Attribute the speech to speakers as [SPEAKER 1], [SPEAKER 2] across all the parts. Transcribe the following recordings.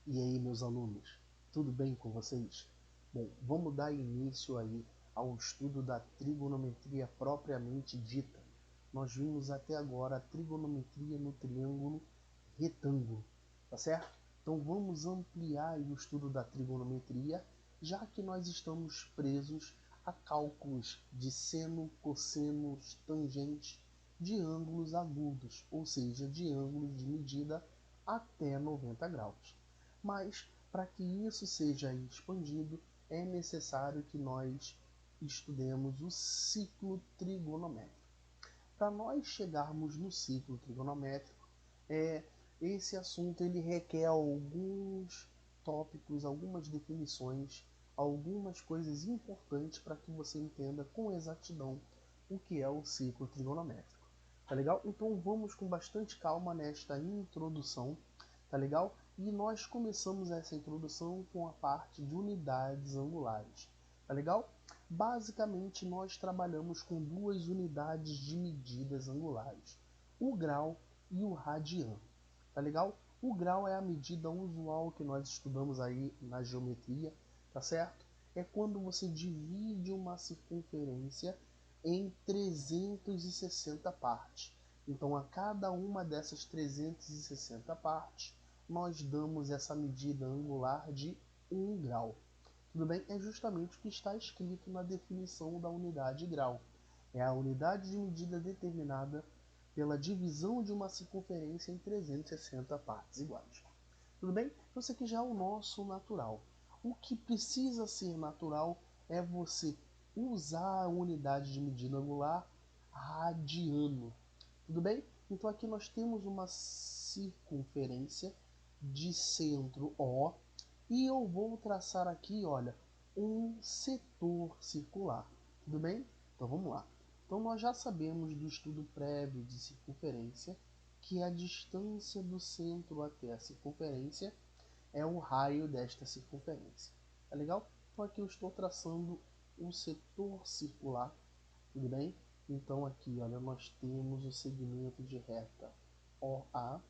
[SPEAKER 1] E aí, meus alunos, tudo bem com vocês? Bom, vamos dar início aí ao estudo da trigonometria propriamente dita. Nós vimos até agora a trigonometria no triângulo retângulo, tá certo? Então vamos ampliar aí o estudo da trigonometria, já que nós estamos presos a cálculos de seno, cossenos, tangentes de ângulos agudos, ou seja, de ângulos de medida até 90 graus. Mas, para que isso seja expandido, é necessário que nós estudemos o ciclo trigonométrico. Para nós chegarmos no ciclo trigonométrico, esse assunto ele requer alguns tópicos, algumas definições, algumas coisas importantes para que você entenda com exatidão o que é o ciclo trigonométrico. Tá legal? Então vamos com bastante calma nesta introdução, tá legal? E nós começamos essa introdução com a parte de unidades angulares, tá legal? Basicamente nós trabalhamos com duas unidades de medidas angulares, o grau e o radiano, tá legal? O grau é a medida usual que nós estudamos aí na geometria, tá certo? É quando você divide uma circunferência em 360 partes. Então, a cada uma dessas 360 partes, nós damos essa medida angular de 1 grau. Tudo bem? É justamente o que está escrito na definição da unidade grau. É a unidade de medida determinada pela divisão de uma circunferência em 360 partes iguais. Tudo bem? Então, isso aqui já é o nosso natural. O que precisa ser natural é você usar a unidade de medida angular radiano. Tudo bem? Então aqui nós temos uma circunferência de centro O e eu vou traçar aqui, olha, um setor circular. Tudo bem? Então vamos lá. Então nós já sabemos do estudo prévio de circunferência que a distância do centro até a circunferência é o raio desta circunferência. Tá legal? Então aqui eu estou traçando um setor circular, tudo bem? Então aqui, olha, nós temos o segmento de reta OA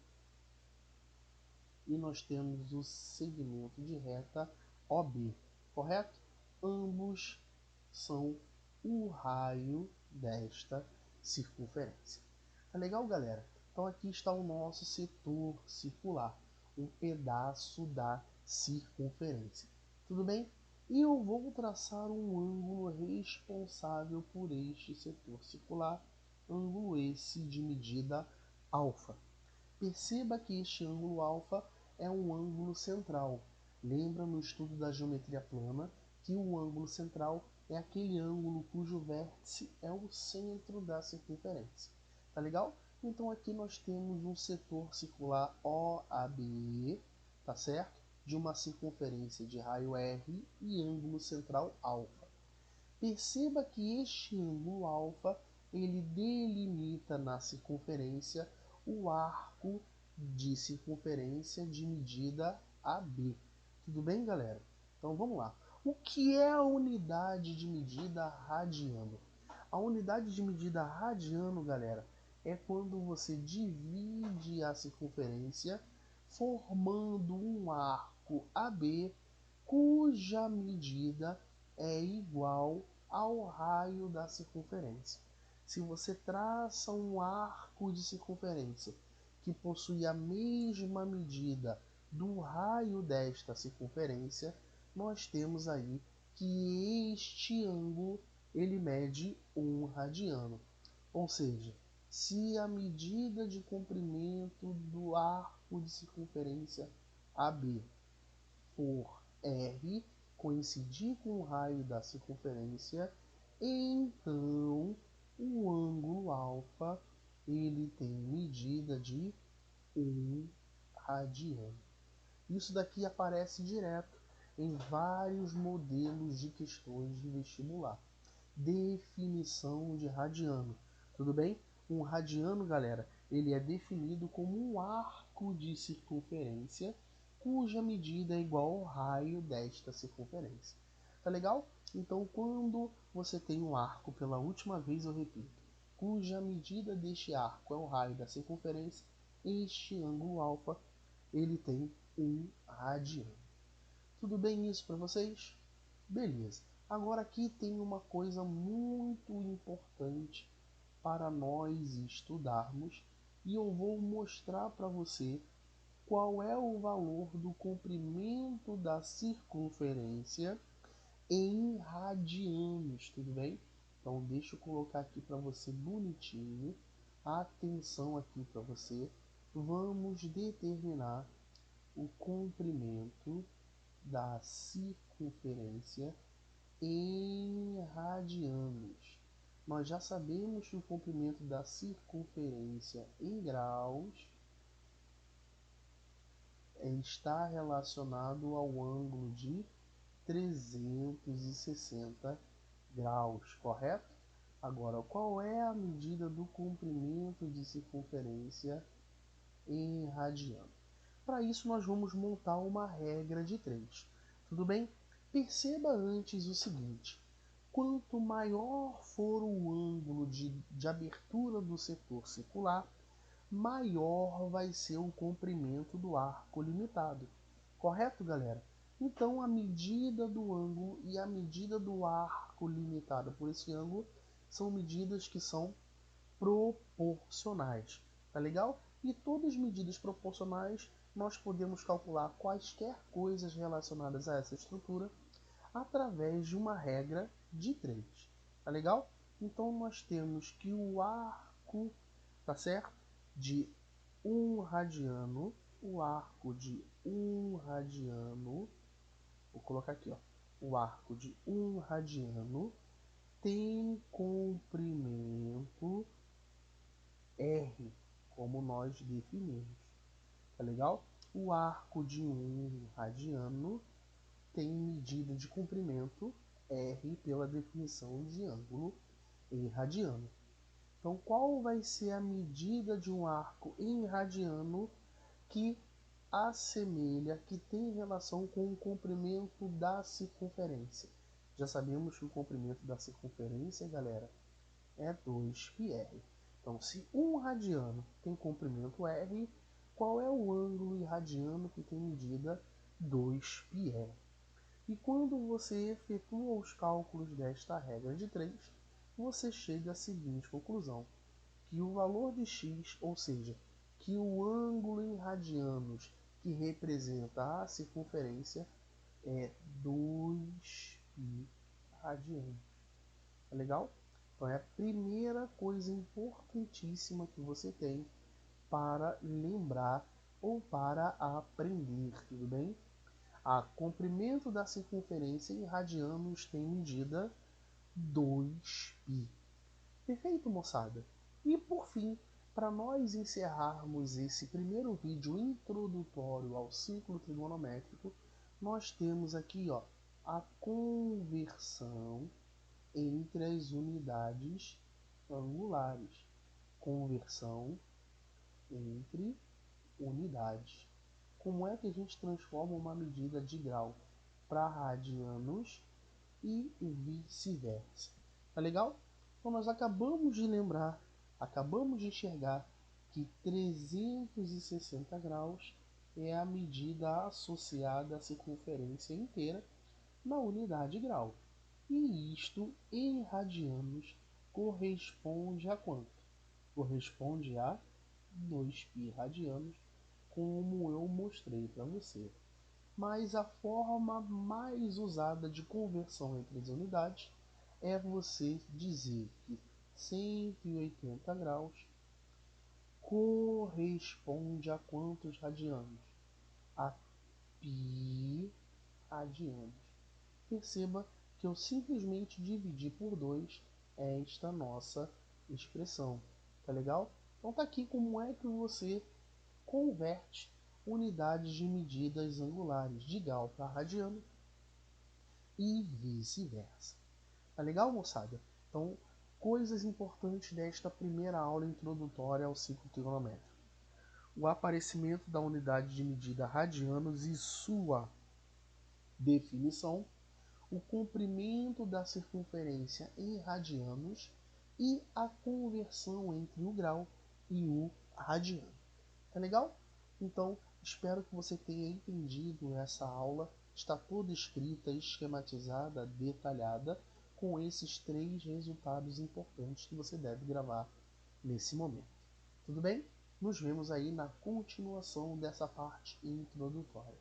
[SPEAKER 1] e nós temos o segmento de reta OB, correto? Ambos são o raio desta circunferência. Tá legal, galera? Então aqui está o nosso setor circular, um pedaço da circunferência. Tudo bem? E eu vou traçar um ângulo responsável por este setor circular, ângulo esse de medida alfa. Perceba que este ângulo alfa é um ângulo central. Lembra no estudo da geometria plana que o ângulo central é aquele ângulo cujo vértice é o centro da circunferência. Tá legal? Então aqui nós temos um setor circular OAB, tá certo? De uma circunferência de raio R e ângulo central alfa. Perceba que este ângulo alfa ele delimita na circunferência o arco de circunferência de medida AB. Tudo bem, galera? Então vamos lá. O que é a unidade de medida radiano? A unidade de medida radiano, galera, é quando você divide a circunferência formando um arco AB cuja medida é igual ao raio da circunferência. Se você traça um arco de circunferência que possui a mesma medida do raio desta circunferência, nós temos aí que este ângulo ele mede 1 radiano. Ou seja, se a medida de comprimento do arco de circunferência AB for R coincidir com o raio da circunferência, então o ângulo alfa ele tem medida de 1 radiano. Isso daqui aparece direto em vários modelos de questões de vestibular. Definição de radiano. Tudo bem? Um radiano, galera, ele é definido como um arco de circunferência cuja medida é igual ao raio desta circunferência. Tá legal? Então, quando você tem um arco, pela última vez eu repito, cuja medida deste arco é o raio da circunferência, este ângulo alfa ele tem 1 radiano. Tudo bem isso para vocês? Beleza. Agora aqui tem uma coisa muito importante para nós estudarmos e eu vou mostrar para você qual é o valor do comprimento da circunferência em radianos, tudo bem? Então deixa eu colocar aqui para você bonitinho. Atenção aqui para você. Vamos determinar o comprimento da circunferência em radianos. Nós já sabemos que o comprimento da circunferência em graus está relacionado ao ângulo de 360 graus, correto? Agora, qual é a medida do comprimento de circunferência em radiano? Para isso, nós vamos montar uma regra de 3. Tudo bem? Perceba antes o seguinte: quanto maior for o ângulo de abertura do setor circular, maior vai ser o comprimento do arco limitado. Correto, galera? Então, a medida do ângulo e a medida do arco limitado por esse ângulo são medidas que são proporcionais. Tá legal? E todas as medidas proporcionais, nós podemos calcular quaisquer coisas relacionadas a essa estrutura através de uma regra de 3. Tá legal? Então, nós temos que o arco, tá certo? De 1 radiano, o arco de 1 radiano, vou colocar aqui, ó, o arco de 1 radiano tem comprimento R, como nós definimos, tá legal? O arco de 1 radiano tem medida de comprimento R pela definição de ângulo em radiano. Então, qual vai ser a medida de um arco em radiano que assemelha, que tem relação com o comprimento da circunferência? Já sabemos que o comprimento da circunferência, galera, é 2πr. Então, se 1 radiano tem comprimento r, qual é o ângulo irradiano que tem medida 2πr? E quando você efetua os cálculos desta regra de 3, você chega à seguinte conclusão: que o valor de x, ou seja, que o ângulo em radianos que representa a circunferência é 2π radianos. É legal? Então é a primeira coisa importantíssima que você tem para lembrar ou para aprender, tudo bem? A comprimento da circunferência em radianos tem medida 2π. Perfeito, moçada? E por fim, para nós encerrarmos esse primeiro vídeo introdutório ao ciclo trigonométrico, nós temos aqui, ó, a conversão entre as unidades angulares. Conversão entre unidades. Como é que a gente transforma uma medida de grau para radianos e vice-versa? Tá legal? Então nós acabamos de lembrar, acabamos de enxergar que 360 graus é a medida associada à circunferência inteira na unidade grau. E isto em radianos corresponde a quanto? Corresponde a 2π radianos, como eu mostrei para você. Mas a forma mais usada de conversão entre as unidades é você dizer que 180 graus corresponde a quantos radianos? A π radianos. Perceba que eu simplesmente dividi por 2 esta nossa expressão. Tá legal? Então tá aqui como é que você converte unidades de medidas angulares de grau para radiano e vice-versa. Tá legal, moçada? Então, coisas importantes desta primeira aula introdutória ao ciclo trigonométrico: o aparecimento da unidade de medida radianos e sua definição, o comprimento da circunferência em radianos e a conversão entre o grau e o radiano. Tá legal? Então, Espero que você tenha entendido essa aula. Está toda escrita, esquematizada, detalhada, com esses 3 resultados importantes que você deve gravar nesse momento. Tudo bem? Nos vemos aí na continuação dessa parte introdutória.